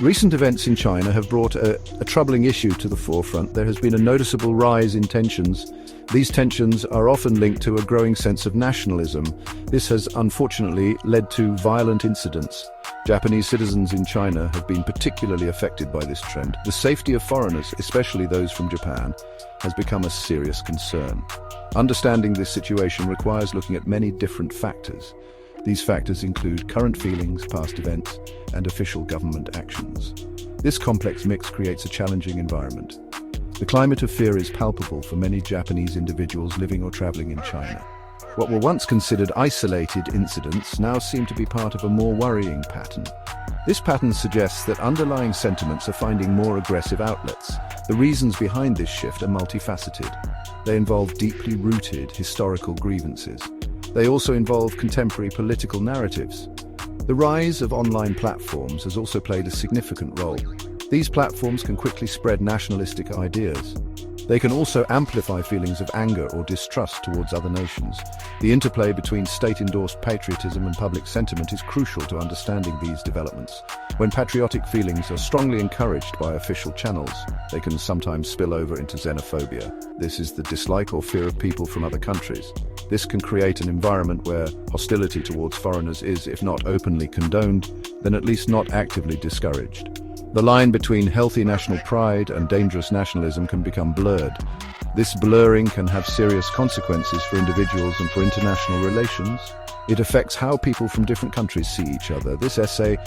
Recent events in China have brought a troubling issue to the forefront. There has been a noticeable rise in tensions. These tensions are often linked to a growing sense of nationalism. This has unfortunately led to violent incidents. Japanese citizens in China have been particularly affected by this trend. The safety of foreigners, especially those from Japan, has become a serious concern. Understanding this situation requires looking at many different factors. These factors include current feelings, past events, and official government actions. This complex mix creates a challenging environment. The climate of fear is palpable for many Japanese individuals living or traveling in China. What were once considered isolated incidents now seem to be part of a more worrying pattern. This pattern suggests that underlying sentiments are finding more aggressive outlets. The reasons behind this shift are multifaceted. They involve deeply rooted historical grievances. They also involve contemporary political narratives. The rise of online platforms has also played a significant role. These platforms can quickly spread nationalistic ideas. They can also amplify feelings of anger or distrust towards other nations. The interplay between state-endorsed patriotism and public sentiment is crucial to understanding these developments. When patriotic feelings are strongly encouraged by official channels, they can sometimes spill over into xenophobia. This is the dislike or fear of people from other countries. This can create an environment where hostility towards foreigners is, if not openly condoned, then at least not actively discouraged. The line between healthy national pride and dangerous nationalism can become blurred. This blurring can have serious consequences for individuals and for international relations. It affects how people from different countries see each other. This essay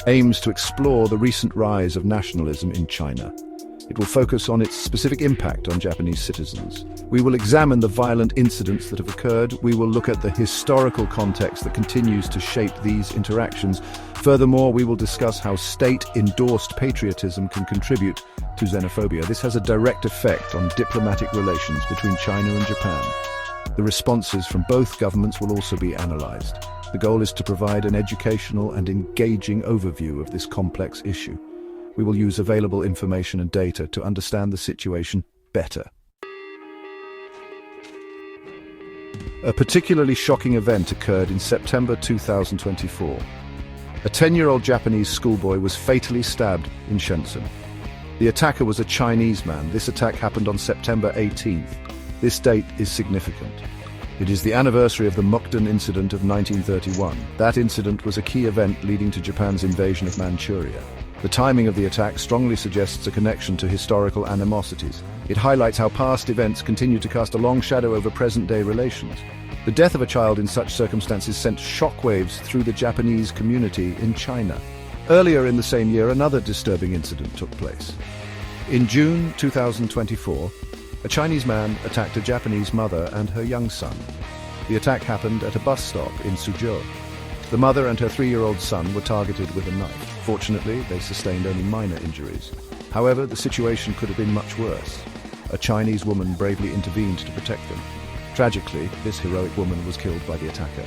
aims to explore the recent rise of nationalism in China. It will focus on its specific impact on Japanese citizens. We will examine the violent incidents that have occurred. We will look at the historical context that continues to shape these interactions. Furthermore, we will discuss how state-endorsed patriotism can contribute to xenophobia. This has a direct effect on diplomatic relations between China and Japan. The responses from both governments will also be analyzed. The goal is to provide an educational and engaging overview of this complex issue. We will use available information and data to understand the situation better. A particularly shocking event occurred in September 2024. A 10-year-old Japanese schoolboy was fatally stabbed in Shenzhen. The attacker was a Chinese man. This attack happened on September 18th. This date is significant. It is the anniversary of the Mukden incident of 1931. That incident was a key event leading to Japan's invasion of Manchuria. The timing of the attack strongly suggests a connection to historical animosities. It highlights how past events continue to cast a long shadow over present-day relations. The death of a child in such circumstances sent shockwaves through the Japanese community in China. Earlier in the same year, another disturbing incident took place. In June 2024, a Chinese man attacked a Japanese mother and her young son. The attack happened at a bus stop in Suzhou. The mother and her 3-year-old son were targeted with a knife. Fortunately, they sustained only minor injuries. However, the situation could have been much worse. A Chinese woman bravely intervened to protect them. Tragically, this heroic woman was killed by the attacker.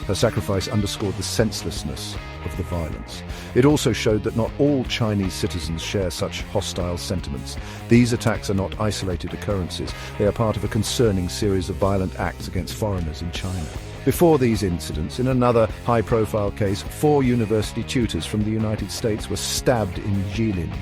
Her sacrifice underscored the senselessness of the violence. It also showed that not all Chinese citizens share such hostile sentiments. These attacks are not isolated occurrences. They are part of a concerning series of violent acts against foreigners in China. Before these incidents, in another high-profile case, 4 university tutors from the United States were stabbed in Jilin.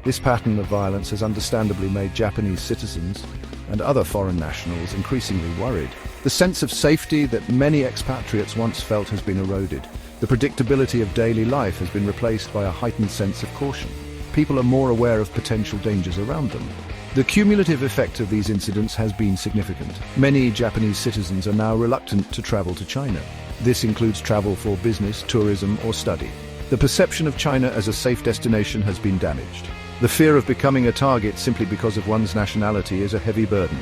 This pattern of violence has understandably made Japanese citizens and other foreign nationals increasingly worried. The sense of safety that many expatriates once felt has been eroded. The predictability of daily life has been replaced by a heightened sense of caution. People are more aware of potential dangers around them. The cumulative effect of these incidents has been significant. Many Japanese citizens are now reluctant to travel to China. This includes travel for business, tourism, or study. The perception of China as a safe destination has been damaged. The fear of becoming a target simply because of one's nationality is a heavy burden.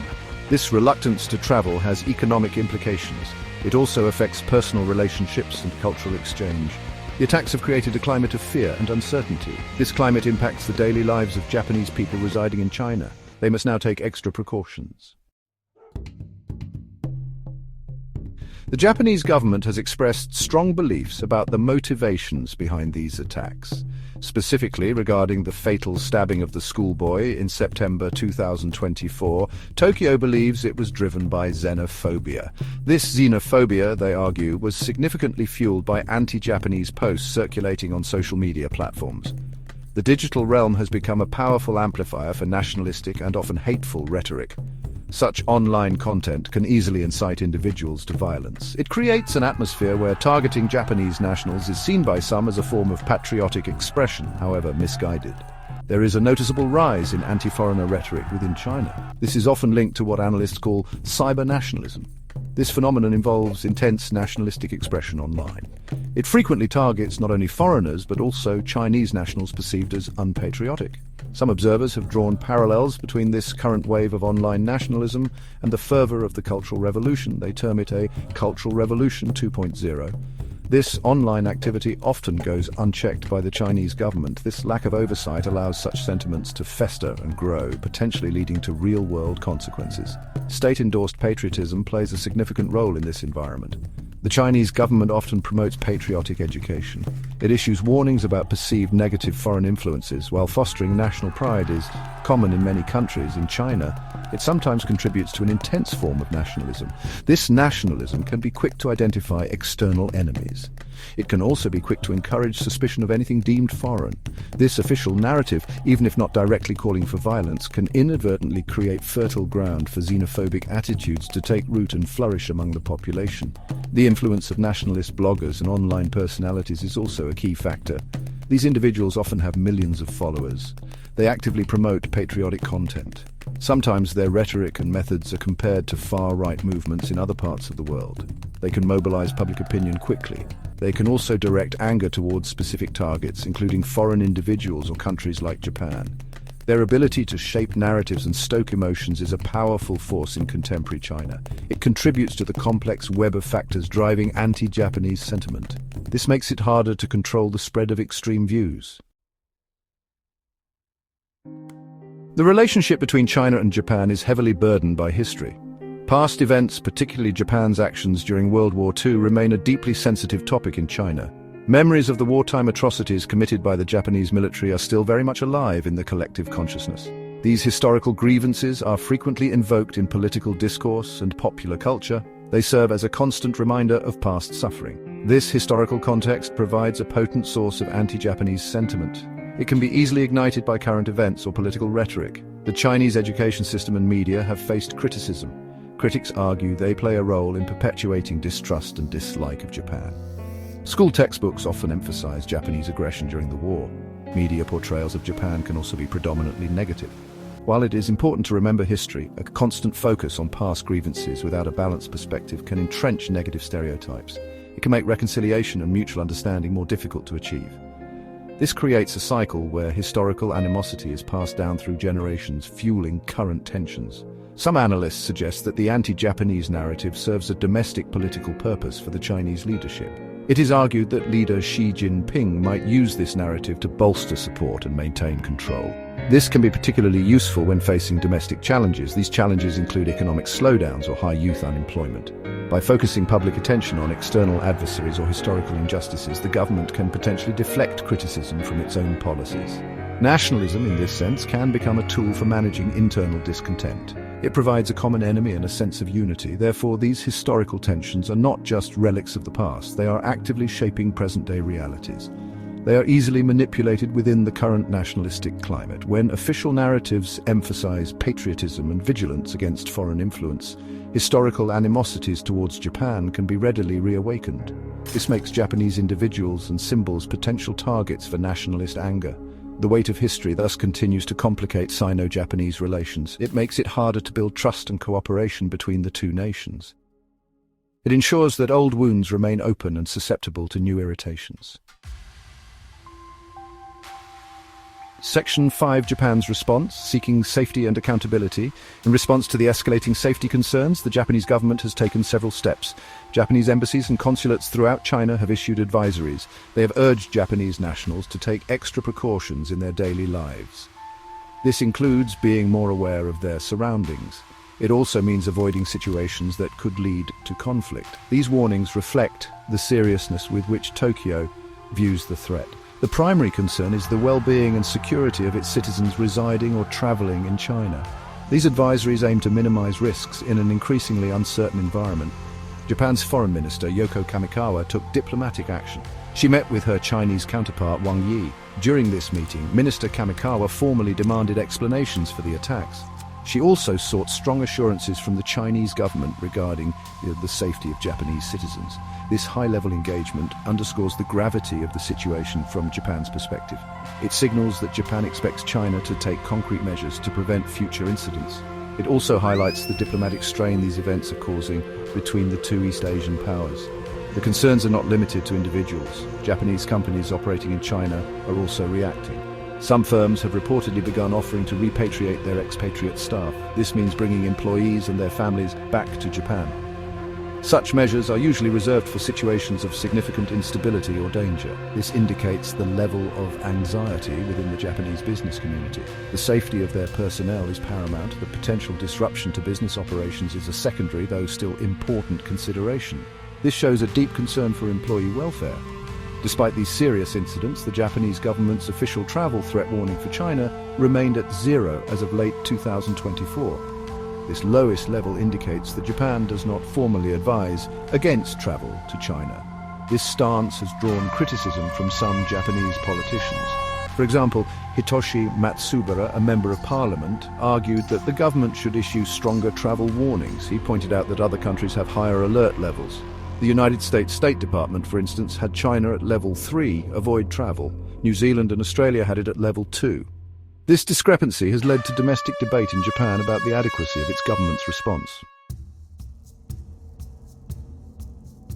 This reluctance to travel has economic implications. It also affects personal relationships and cultural exchange. The attacks have created a climate of fear and uncertainty. This climate impacts the daily lives of Japanese people residing in China. They must now take extra precautions. The Japanese government has expressed strong beliefs about the motivations behind these attacks. Specifically regarding the fatal stabbing of the schoolboy in September 2024, Tokyo believes it was driven by xenophobia. This xenophobia, they argue, was significantly fueled by anti-Japanese posts circulating on social media platforms. The digital realm has become a powerful amplifier for nationalistic and often hateful rhetoric. Such online content can easily incite individuals to violence. It creates an atmosphere where targeting Japanese nationals is seen by some as a form of patriotic expression, however misguided. There is a noticeable rise in anti-foreigner rhetoric within China. This is often linked to what analysts call cyber-nationalism. This phenomenon involves intense nationalistic expression online. It frequently targets not only foreigners but also Chinese nationals perceived as unpatriotic. Some observers have drawn parallels between this current wave of online nationalism and the fervor of the Cultural Revolution. They term it a Cultural Revolution 2.0. This online activity often goes unchecked by the Chinese government. This lack of oversight allows such sentiments to fester and grow, potentially leading to real-world consequences. State-endorsed patriotism plays a significant role in this environment. The Chinese government often promotes patriotic education. It issues warnings about perceived negative foreign influences, while fostering national pride is common in many countries. In China, it sometimes contributes to an intense form of nationalism. This nationalism can be quick to identify external enemies. It can also be quick to encourage suspicion of anything deemed foreign. This official narrative, even if not directly calling for violence, can inadvertently create fertile ground for xenophobic attitudes to take root and flourish among the population. The influence of nationalist bloggers and online personalities is also a key factor. These individuals often have millions of followers. They actively promote patriotic content. Sometimes their rhetoric and methods are compared to far-right movements in other parts of the world. They can mobilize public opinion quickly. They can also direct anger towards specific targets, including foreign individuals or countries like Japan. Their ability to shape narratives and stoke emotions is a powerful force in contemporary China. It contributes to the complex web of factors driving anti-Japanese sentiment. This makes it harder to control the spread of extreme views. The relationship between China and Japan is heavily burdened by history. Past events, particularly Japan's actions during World War II, remain a deeply sensitive topic in China. Memories of the wartime atrocities committed by the Japanese military are still very much alive in the collective consciousness. These historical grievances are frequently invoked in political discourse and popular culture. They serve as a constant reminder of past suffering. This historical context provides a potent source of anti-Japanese sentiment. It can be easily ignited by current events or political rhetoric. The Chinese education system and media have faced criticism. Critics argue they play a role in perpetuating distrust and dislike of Japan. School textbooks often emphasize Japanese aggression during the war. Media portrayals of Japan can also be predominantly negative. While it is important to remember history, a constant focus on past grievances without a balanced perspective can entrench negative stereotypes. It can make reconciliation and mutual understanding more difficult to achieve. This creates a cycle where historical animosity is passed down through generations, fueling current tensions. Some analysts suggest that the anti-Japanese narrative serves a domestic political purpose for the Chinese leadership. It is argued that leader Xi Jinping might use this narrative to bolster support and maintain control. This can be particularly useful when facing domestic challenges. These challenges include economic slowdowns or high youth unemployment. By focusing public attention on external adversaries or historical injustices, the government can potentially deflect criticism from its own policies. Nationalism, in this sense, can become a tool for managing internal discontent. It provides a common enemy and a sense of unity. Therefore, these historical tensions are not just relics of the past. They are actively shaping present-day realities. They are easily manipulated within the current nationalistic climate. When official narratives emphasize patriotism and vigilance against foreign influence, historical animosities towards Japan can be readily reawakened. This makes Japanese individuals and symbols potential targets for nationalist anger. The weight of history thus continues to complicate Sino-Japanese relations. It makes it harder to build trust and cooperation between the two nations. It ensures that old wounds remain open and susceptible to new irritations. Section 5, Japan's response, seeking safety and accountability. In response to the escalating safety concerns, the Japanese government has taken several steps. Japanese embassies and consulates throughout China have issued advisories. They have urged Japanese nationals to take extra precautions in their daily lives. This includes being more aware of their surroundings. It also means avoiding situations that could lead to conflict. These warnings reflect the seriousness with which Tokyo views the threat. The primary concern is the well-being and security of its citizens residing or traveling in China. These advisories aim to minimize risks in an increasingly uncertain environment. Japan's Foreign Minister, Yoko Kamikawa, took diplomatic action. She met with her Chinese counterpart, Wang Yi. During this meeting, Minister Kamikawa formally demanded explanations for the attacks. She also sought strong assurances from the Chinese government regarding the safety of Japanese citizens. This high-level engagement underscores the gravity of the situation from Japan's perspective. It signals that Japan expects China to take concrete measures to prevent future incidents. It also highlights the diplomatic strain these events are causing between the two East Asian powers. The concerns are not limited to individuals. Japanese companies operating in China are also reacting. Some firms have reportedly begun offering to repatriate their expatriate staff. This means bringing employees and their families back to Japan. Such measures are usually reserved for situations of significant instability or danger. This indicates the level of anxiety within the Japanese business community. The safety of their personnel is paramount. The potential disruption to business operations is a secondary, though still important, consideration. This shows a deep concern for employee welfare. Despite these serious incidents, the Japanese government's official travel threat warning for China remained at 0 as of late 2024. This lowest level indicates that Japan does not formally advise against travel to China. This stance has drawn criticism from some Japanese politicians. For example, Hitoshi Matsubara, a member of parliament, argued that the government should issue stronger travel warnings. He pointed out that other countries have higher alert levels. The United States State Department, for instance, had China at level 3, avoid travel. New Zealand and Australia had it at level 2. This discrepancy has led to domestic debate in Japan about the adequacy of its government's response.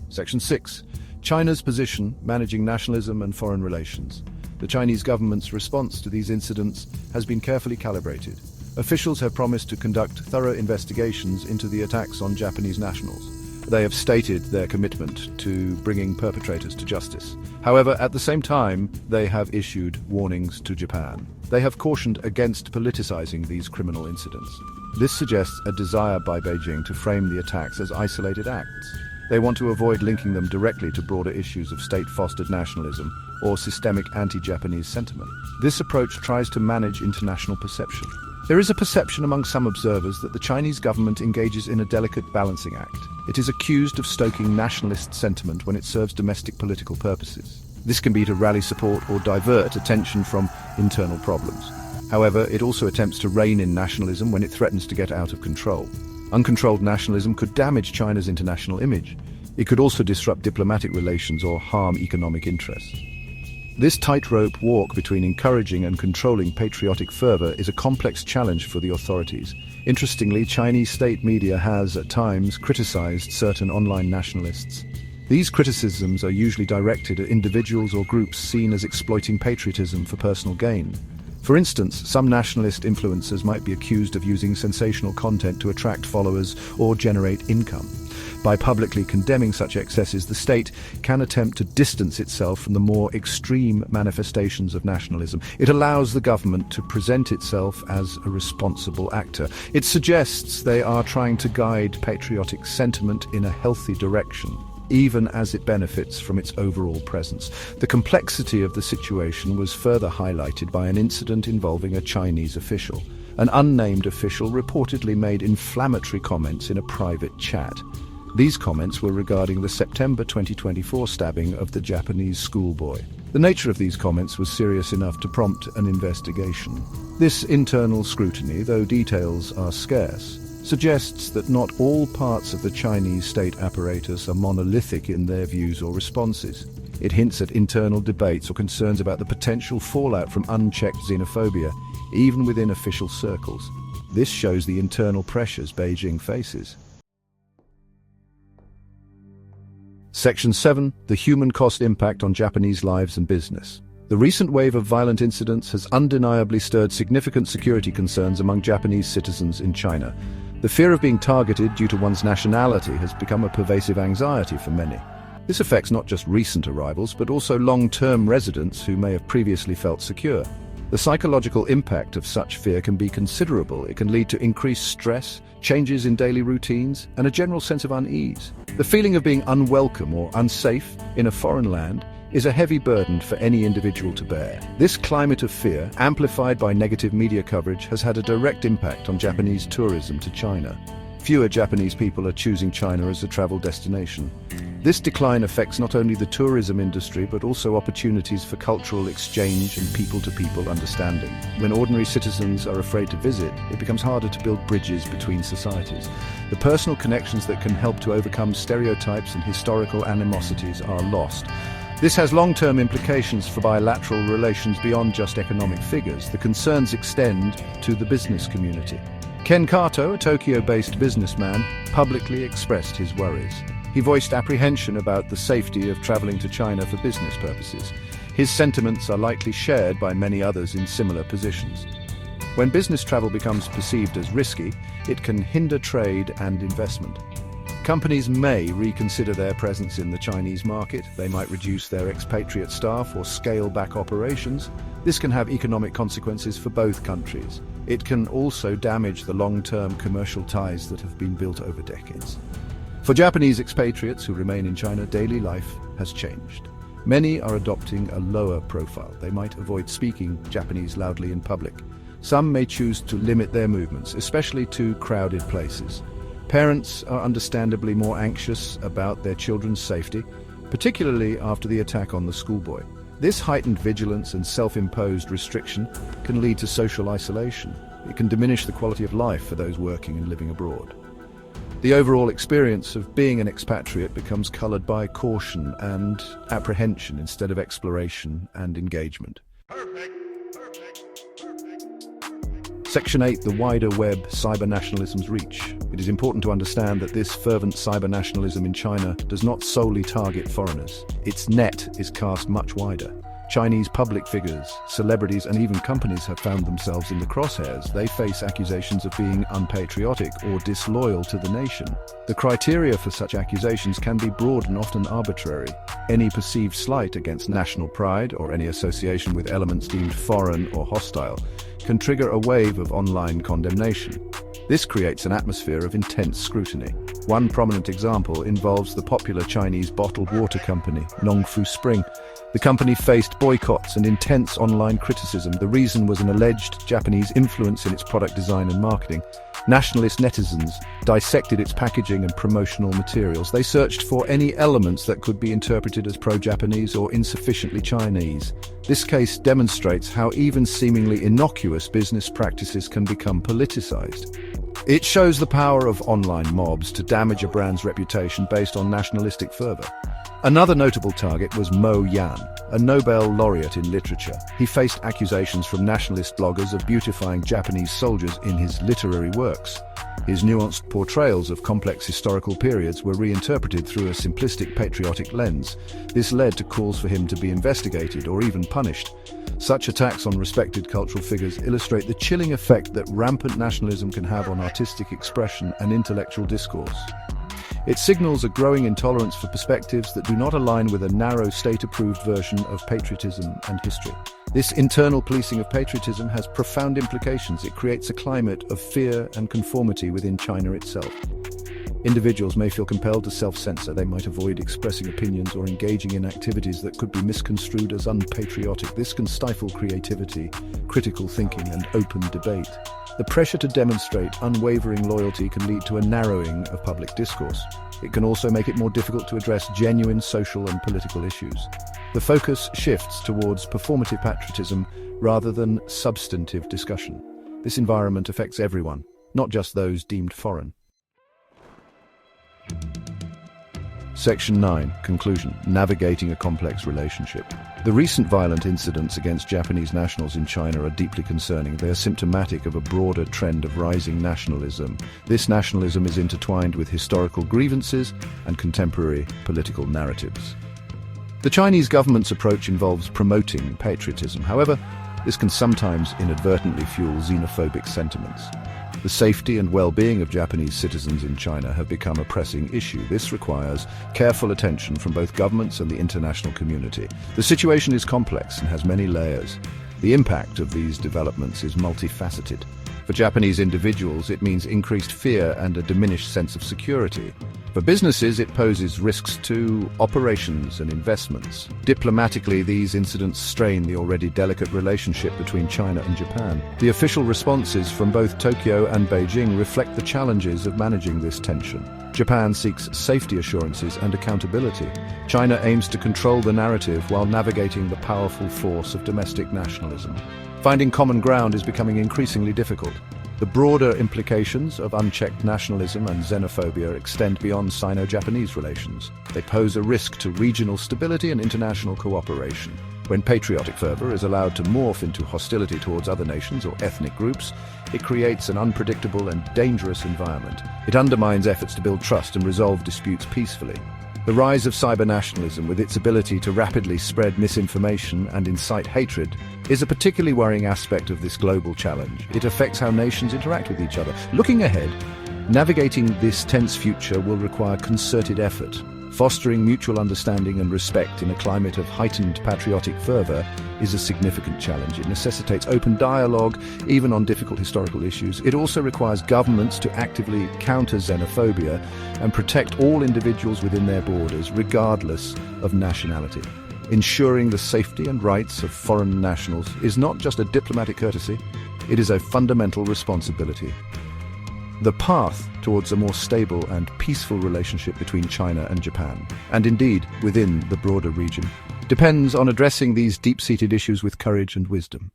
Section 6. China's position, managing nationalism and foreign relations. The Chinese government's response to these incidents has been carefully calibrated. Officials have promised to conduct thorough investigations into the attacks on Japanese nationals. They have stated their commitment to bringing perpetrators to justice. However, at the same time, they have issued warnings to Japan. They have cautioned against politicizing these criminal incidents. This suggests a desire by Beijing to frame the attacks as isolated acts. They want to avoid linking them directly to broader issues of state-fostered nationalism or systemic anti-Japanese sentiment. This approach tries to manage international perception. There is a perception among some observers that the Chinese government engages in a delicate balancing act. It is accused of stoking nationalist sentiment when it serves domestic political purposes. This can be to rally support or divert attention from internal problems. However, it also attempts to rein in nationalism when it threatens to get out of control. Uncontrolled nationalism could damage China's international image. It could also disrupt diplomatic relations or harm economic interests. This tightrope walk between encouraging and controlling patriotic fervor is a complex challenge for the authorities. Interestingly, Chinese state media has, at times, criticized certain online nationalists. These criticisms are usually directed at individuals or groups seen as exploiting patriotism for personal gain. For instance, some nationalist influencers might be accused of using sensational content to attract followers or generate income. By publicly condemning such excesses, the state can attempt to distance itself from the more extreme manifestations of nationalism. It allows the government to present itself as a responsible actor. It suggests they are trying to guide patriotic sentiment in a healthy direction, even as it benefits from its overall presence. The complexity of the situation was further highlighted by an incident involving a Chinese official. An unnamed official reportedly made inflammatory comments in a private chat. These comments were regarding the September 2024 stabbing of the Japanese schoolboy. The nature of these comments was serious enough to prompt an investigation. This internal scrutiny, though details are scarce, suggests that not all parts of the Chinese state apparatus are monolithic in their views or responses. It hints at internal debates or concerns about the potential fallout from unchecked xenophobia, even within official circles. This shows the internal pressures Beijing faces. Section 7. The human cost impact on Japanese lives and business. The recent wave of violent incidents has undeniably stirred significant security concerns among Japanese citizens in China. The fear of being targeted due to one's nationality has become a pervasive anxiety for many. This affects not just recent arrivals, but also long-term residents who may have previously felt secure. The psychological impact of such fear can be considerable. It can lead to increased stress, changes in daily routines, and a general sense of unease. The feeling of being unwelcome or unsafe in a foreign land is a heavy burden for any individual to bear. This climate of fear, amplified by negative media coverage, has had a direct impact on Japanese tourism to China. Fewer Japanese people are choosing China as a travel destination. This decline affects not only the tourism industry but also opportunities for cultural exchange and people-to-people understanding. When ordinary citizens are afraid to visit, it becomes harder to build bridges between societies. The personal connections that can help to overcome stereotypes and historical animosities are lost. This has long-term implications for bilateral relations beyond just economic figures. The concerns extend to the business community. Ken Kato, a Tokyo-based businessman, publicly expressed his worries. He voiced apprehension about the safety of traveling to China for business purposes. His sentiments are likely shared by many others in similar positions. When business travel becomes perceived as risky, it can hinder trade and investment. Companies may reconsider their presence in the Chinese market. They might reduce their expatriate staff or scale back operations. This can have economic consequences for both countries. It can also damage the long-term commercial ties that have been built over decades. For Japanese expatriates who remain in China, daily life has changed. Many are adopting a lower profile. They might avoid speaking Japanese loudly in public. Some may choose to limit their movements, especially to crowded places. Parents are understandably more anxious about their children's safety, particularly after the attack on the schoolboy. This heightened vigilance and self-imposed restriction can lead to social isolation. It can diminish the quality of life for those working and living abroad. The overall experience of being an expatriate becomes colored by caution and apprehension instead of exploration and engagement. Section 8. The wider web cyber-nationalism's reach. It is important to understand that this fervent cyber-nationalism in China does not solely target foreigners. Its net is cast much wider. Chinese public figures, celebrities and even companies have found themselves in the crosshairs. They face accusations of being unpatriotic or disloyal to the nation. The criteria for such accusations can be broad and often arbitrary. Any perceived slight against national pride or any association with elements deemed foreign or hostile can trigger a wave of online condemnation. This creates an atmosphere of intense scrutiny. One prominent example involves the popular Chinese bottled water company, Nongfu Spring. The company faced boycotts and intense online criticism. The reason was an alleged Japanese influence in its product design and marketing. Nationalist netizens dissected its packaging and promotional materials. They searched for any elements that could be interpreted as pro-Japanese or insufficiently Chinese. This case demonstrates how even seemingly innocuous business practices can become politicized. It shows the power of online mobs to damage a brand's reputation based on nationalistic fervor. Another notable target was Mo Yan, a Nobel laureate in literature. He faced accusations from nationalist bloggers of beautifying Japanese soldiers in his literary works. His nuanced portrayals of complex historical periods were reinterpreted through a simplistic patriotic lens. This led to calls for him to be investigated or even punished. Such attacks on respected cultural figures illustrate the chilling effect that rampant nationalism can have on artistic expression and intellectual discourse. It signals a growing intolerance for perspectives that do not align with a narrow state-approved version of patriotism and history. This internal policing of patriotism has profound implications. It creates a climate of fear and conformity within China itself. Individuals may feel compelled to self-censor. They might avoid expressing opinions or engaging in activities that could be misconstrued as unpatriotic. This can stifle creativity, critical thinking, and open debate. The pressure to demonstrate unwavering loyalty can lead to a narrowing of public discourse. It can also make it more difficult to address genuine social and political issues. The focus shifts towards performative patriotism rather than substantive discussion. This environment affects everyone, not just those deemed foreign. Section 9. Conclusion. Navigating a complex relationship. The recent violent incidents against Japanese nationals in China are deeply concerning. They are symptomatic of a broader trend of rising nationalism. This nationalism is intertwined with historical grievances and contemporary political narratives. The Chinese government's approach involves promoting patriotism. However, this can sometimes inadvertently fuel xenophobic sentiments. The safety and well-being of Japanese citizens in China have become a pressing issue. This requires careful attention from both governments and the international community. The situation is complex and has many layers. The impact of these developments is multifaceted. For Japanese individuals, it means increased fear and a diminished sense of security. For businesses, it poses risks to operations and investments. Diplomatically, these incidents strain the already delicate relationship between China and Japan. The official responses from both Tokyo and Beijing reflect the challenges of managing this tension. Japan seeks safety assurances and accountability. China aims to control the narrative while navigating the powerful force of domestic nationalism. Finding common ground is becoming increasingly difficult. The broader implications of unchecked nationalism and xenophobia extend beyond Sino-Japanese relations. They pose a risk to regional stability and international cooperation. When patriotic fervor is allowed to morph into hostility towards other nations or ethnic groups, it creates an unpredictable and dangerous environment. It undermines efforts to build trust and resolve disputes peacefully. The rise of cyber-nationalism, with its ability to rapidly spread misinformation and incite hatred, is a particularly worrying aspect of this global challenge. It affects how nations interact with each other. Looking ahead, navigating this tense future will require concerted effort. Fostering mutual understanding and respect in a climate of heightened patriotic fervor is a significant challenge. It necessitates open dialogue, even on difficult historical issues. It also requires governments to actively counter xenophobia and protect all individuals within their borders, regardless of nationality. Ensuring the safety and rights of foreign nationals is not just a diplomatic courtesy, it is a fundamental responsibility. The path towards a more stable and peaceful relationship between China and Japan, and indeed within the broader region, depends on addressing these deep-seated issues with courage and wisdom.